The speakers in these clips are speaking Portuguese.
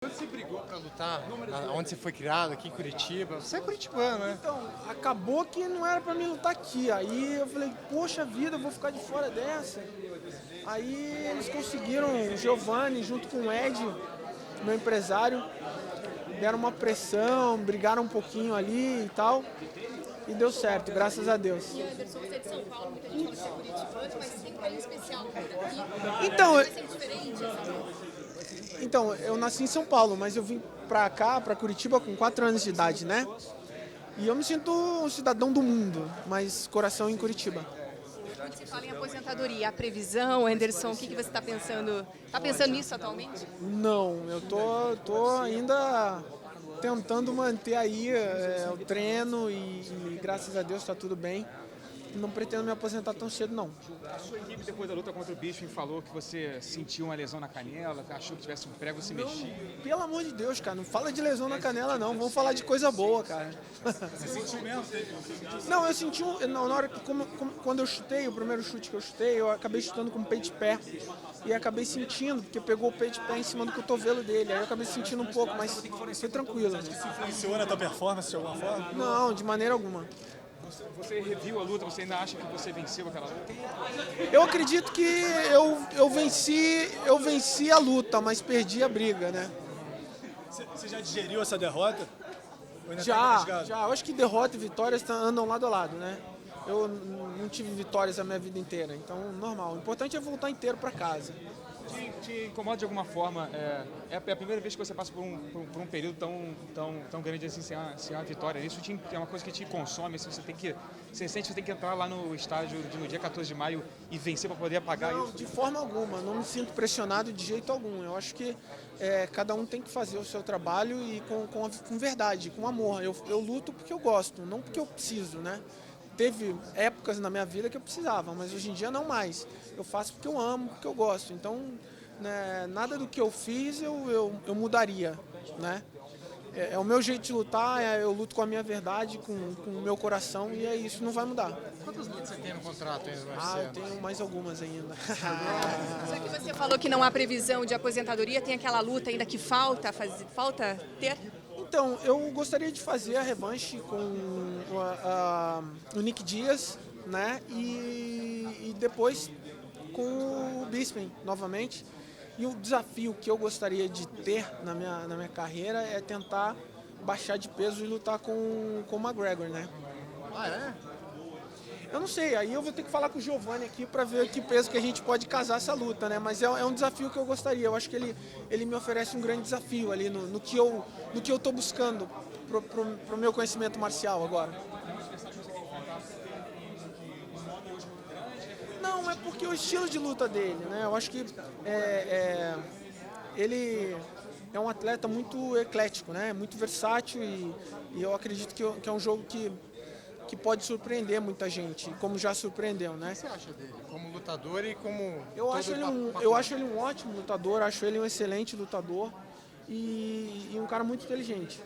Quando você brigou pra lutar, onde você foi criado, aqui em Curitiba, você é curitibano, né? Então, acabou que não era pra mim lutar aqui. Aí eu falei, poxa vida, eu vou ficar de fora dessa. Aí eles conseguiram, o Giovanni junto com o Ed, meu empresário, deram uma pressão, brigaram um pouquinho ali e tal. E deu certo, graças a Deus. E Anderson, você é de São Paulo, muita gente fala que você é curitibano, mas tem um carinho especial por aqui. Então, Vai ser diferente, Então, eu nasci em São Paulo, mas eu vim pra cá, pra Curitiba, com 4 anos de idade, né? E eu me sinto um cidadão do mundo, mas coração em Curitiba. Quando se fala em aposentadoria, a previsão, Anderson, o que você está pensando? Está pensando nisso atualmente? Não, eu tô ainda tentando manter aí o treino e graças a Deus tá tudo bem. Não pretendo me aposentar tão cedo, não. A sua equipe, depois da luta contra o Bisping, falou que você sentiu uma lesão na canela, que achou que tivesse um prego, se mexia. Pelo amor de Deus, cara, não fala de lesão na canela, não. Vamos falar de coisa boa, cara. Você sentiu mesmo? Não, eu senti na hora que, quando eu chutei, o primeiro chute que eu chutei, eu acabei chutando com o peito de pé. E acabei sentindo, porque pegou o peito de pé em cima do cotovelo dele. Aí eu acabei sentindo um pouco, mas foi tranquilo. Isso influenciou na tua performance de alguma forma? Não, de maneira alguma. Você reviu a luta, você ainda acha que você venceu aquela luta? Eu acredito que eu venci a luta, mas perdi a briga, né? Você já digeriu essa derrota? Ou ainda tá Já. engasgado? Eu acho que derrota e vitórias andam lado a lado, né? Eu não tive vitórias a minha vida inteira, então normal. O importante é voltar inteiro para casa. Te incomoda de alguma forma? É a primeira vez que você passa por um período tão grande assim, sem uma vitória. Isso é uma coisa que te consome, assim, você sente que você tem que entrar lá no estádio no dia 14 de maio e vencer para poder apagar Não, isso? de forma alguma, não me sinto pressionado de jeito algum. Eu acho que cada um tem que fazer o seu trabalho e com verdade, com amor. Eu luto porque eu gosto, não porque eu preciso, né? Teve épocas na minha vida que eu precisava, mas hoje em dia não mais. Eu faço porque eu amo, porque eu gosto. Então, né, nada do que eu fiz eu mudaria, né? É o meu jeito de lutar, eu luto com a minha verdade, com o meu coração e é isso, não vai mudar. Quantas lutas você tem no contrato ainda, Eu Marcelo? tenho mais algumas ainda. Já que você falou que não há previsão de aposentadoria, tem aquela luta ainda que falta ter? Então, eu gostaria de fazer a revanche com o Nick Diaz, né? E depois com o Bisping novamente. E o desafio que eu gostaria de ter na minha carreira é tentar baixar de peso e lutar com o McGregor, né? Ah, é? Eu não sei, aí eu vou ter que falar com o Giovanni aqui para ver que peso que a gente pode casar essa luta, né? Mas é um desafio que eu gostaria. Eu acho que ele me oferece um grande desafio ali no que eu tô buscando pro meu conhecimento marcial agora. Não, é porque o estilo de luta dele, né? Eu acho que ele é um atleta muito eclético, né? Muito versátil e eu acredito que é um jogo que pode surpreender muita gente, como já surpreendeu, né? O que você acha dele? Como lutador e como... Eu acho ele um ótimo lutador, acho ele um excelente lutador e um cara muito inteligente.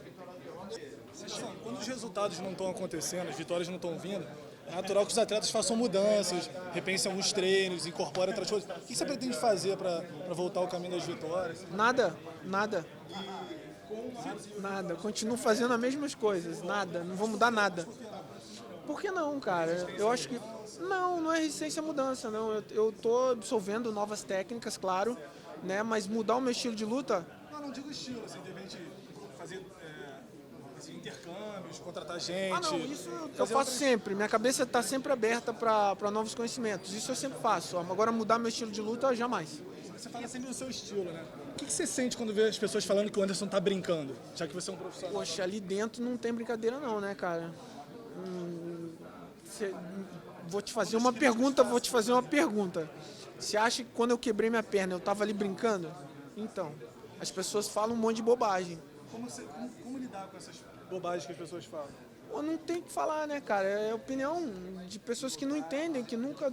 Quando os resultados não estão acontecendo, as vitórias não estão vindo, é natural que os atletas façam mudanças, repensem alguns treinos, incorporem outras coisas. O que você pretende fazer para voltar ao caminho das vitórias? Nada. Eu continuo fazendo as mesmas coisas, nada, não vou mudar nada. Por que não, cara? Eu acho que... Não é resistência à mudança, não. Eu tô absorvendo novas técnicas, claro, né? Mas mudar o meu estilo de luta... Não digo estilo, assim, de repente fazer intercâmbios, contratar gente. Não, isso eu faço sempre. Minha cabeça está sempre aberta para novos conhecimentos. Isso eu sempre faço. Agora mudar meu estilo de luta, jamais. Você fala sempre do seu estilo, né? O que você sente quando vê as pessoas falando que o Anderson tá brincando, já que você é um profissional? Poxa, ali dentro não tem brincadeira não, né, cara? Vou te fazer uma pergunta. Você acha que quando eu quebrei minha perna eu tava ali brincando? Então, as pessoas falam um monte de bobagem. Como lidar com essas bobagens que as pessoas falam? Pô, não tem o que falar, né, cara? É opinião de pessoas que não entendem, que nunca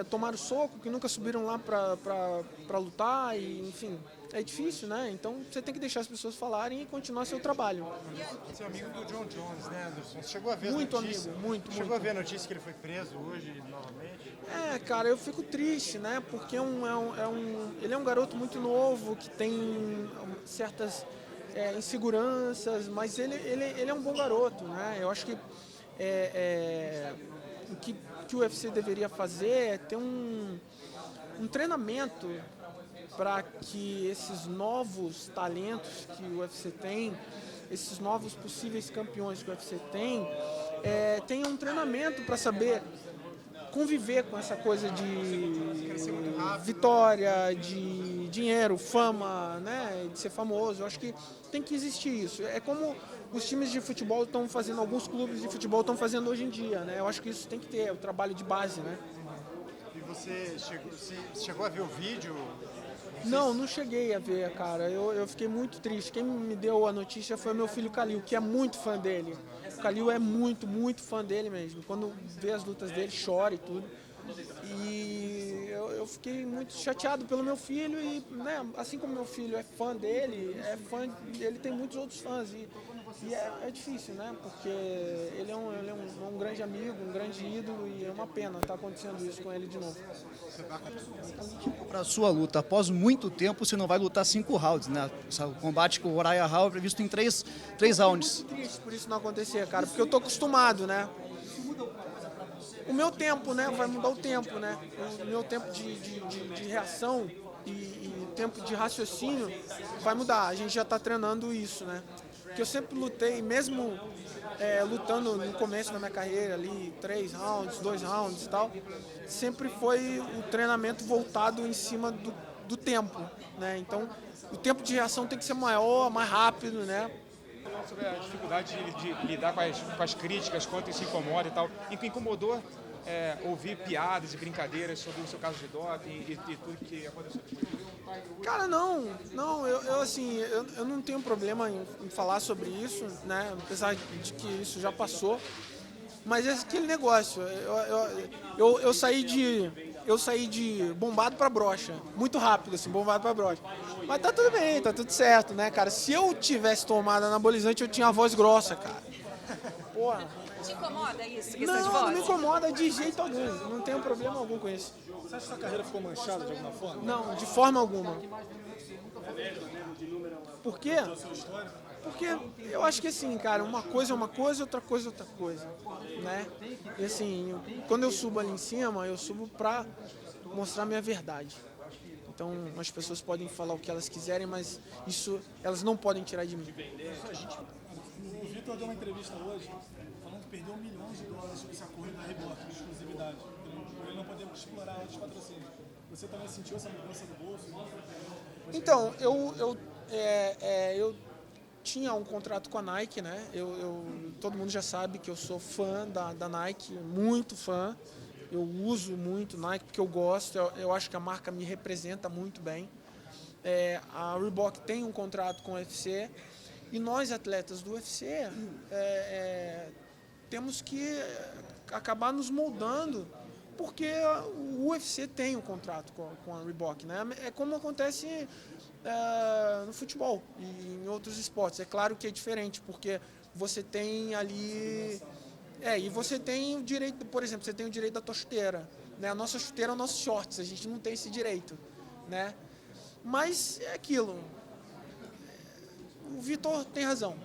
tomaram soco, que nunca subiram lá pra lutar e, enfim, é difícil, né? Então você tem que deixar as pessoas falarem e continuar seu trabalho. Você é amigo do John Jones, né, Anderson? Você chegou a ver Muito a notícia? amigo, muito, Chegou muito. a ver a notícia que ele foi preso hoje novamente? Cara, eu fico triste, né? Porque ele é um garoto muito novo, que tem certas inseguranças, mas ele é um bom garoto, né? Eu acho que o que o UFC deveria fazer é ter um treinamento para que esses novos talentos que o UFC tem, esses novos possíveis campeões que o UFC tem, tenham um treinamento para saber conviver com essa coisa de vitória, de dinheiro, fama, né, de ser famoso. Eu acho que tem que existir isso. É como os times de futebol estão fazendo, alguns clubes de futebol estão fazendo hoje em dia, né? Eu acho que isso tem que ter, o trabalho de base, né? E você chegou a ver o vídeo? Não cheguei a ver, cara. Eu fiquei muito triste. Quem me deu a notícia foi meu filho Khalil, que é muito fã dele. O Khalil é muito, muito fã dele mesmo. Quando vê as lutas dele, chora e tudo. E eu fiquei muito chateado pelo meu filho e, né, assim como meu filho é fã dele, ele tem muitos outros fãs. E é difícil, né? Porque ele é um grande amigo, um grande ídolo e é uma pena estar acontecendo isso com ele de novo. Para a sua luta, após muito tempo, você não vai lutar 5 rounds, né? O combate com o Uriah Hall é previsto em 3 rounds. Triste por isso não acontecer, cara, porque eu tô acostumado, né? O meu tempo, né? Vai mudar o tempo, né? O meu tempo de reação e tempo de raciocínio vai mudar. A gente já tá treinando isso, né? Porque eu sempre lutei, mesmo lutando no começo da minha carreira ali, 3 rounds, 2 rounds e tal, sempre foi o treinamento voltado em cima do tempo, né? Então, o tempo de reação tem que ser maior, mais rápido, né? Sobre a dificuldade de lidar com as críticas, quanto isso incomoda e tal. E que incomodou ouvir piadas e brincadeiras sobre o seu caso de doping e tudo que aconteceu depois. Cara, eu não tenho problema em falar sobre isso, né? Apesar de que isso já passou. Mas é aquele negócio, eu saí de bombado pra broxa, muito rápido, assim, bombado pra broxa. Mas tá tudo bem, tá tudo certo, né, cara? Se eu tivesse tomado anabolizante, eu tinha a voz grossa, cara. Porra. Te incomoda isso, questão de Não voz? me incomoda de jeito algum, não tenho problema algum com isso. Você acha que sua carreira ficou manchada de alguma forma? Não, de forma alguma. Por quê? Porque eu acho que assim, cara, uma coisa é uma coisa, outra coisa é outra coisa, né? E assim, quando eu subo ali em cima, eu subo pra mostrar minha verdade. Então, as pessoas podem falar o que elas quiserem, mas isso elas não podem tirar de mim. O Vitor deu uma entrevista hoje falando que perdeu milhões de dólares sobre essa corrida da Reebok, de exclusividade, por ele não poder explorar outros patrocínios. Você também sentiu essa mudança do bolso? Então, eu tinha um contrato com a Nike, né? Todo mundo já sabe que eu sou fã da Nike, muito fã. Eu uso muito Nike porque eu gosto, eu acho que a marca me representa muito bem. A Reebok tem um contrato com o UFC e nós, atletas do UFC, temos que acabar nos moldando porque o UFC tem um contrato com a Reebok, né? É como acontece no futebol e em outros esportes. É claro que é diferente, porque você tem ali... e você tem o direito, por exemplo, você tem o direito da tua chuteira, né? A nossa chuteira é o nosso shorts, a gente não tem esse direito, né? Mas é aquilo. O Vitor tem razão.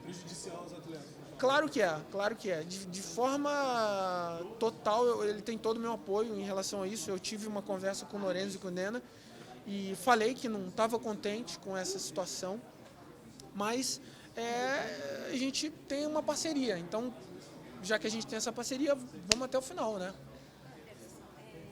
Prejudicial aos atletas. Claro que é. De forma total, ele tem todo o meu apoio em relação a isso. Eu tive uma conversa com o Lorenzo e com o Nena e falei que não estava contente com essa situação, mas a gente tem uma parceria. Então, já que a gente tem essa parceria, vamos até o final, né?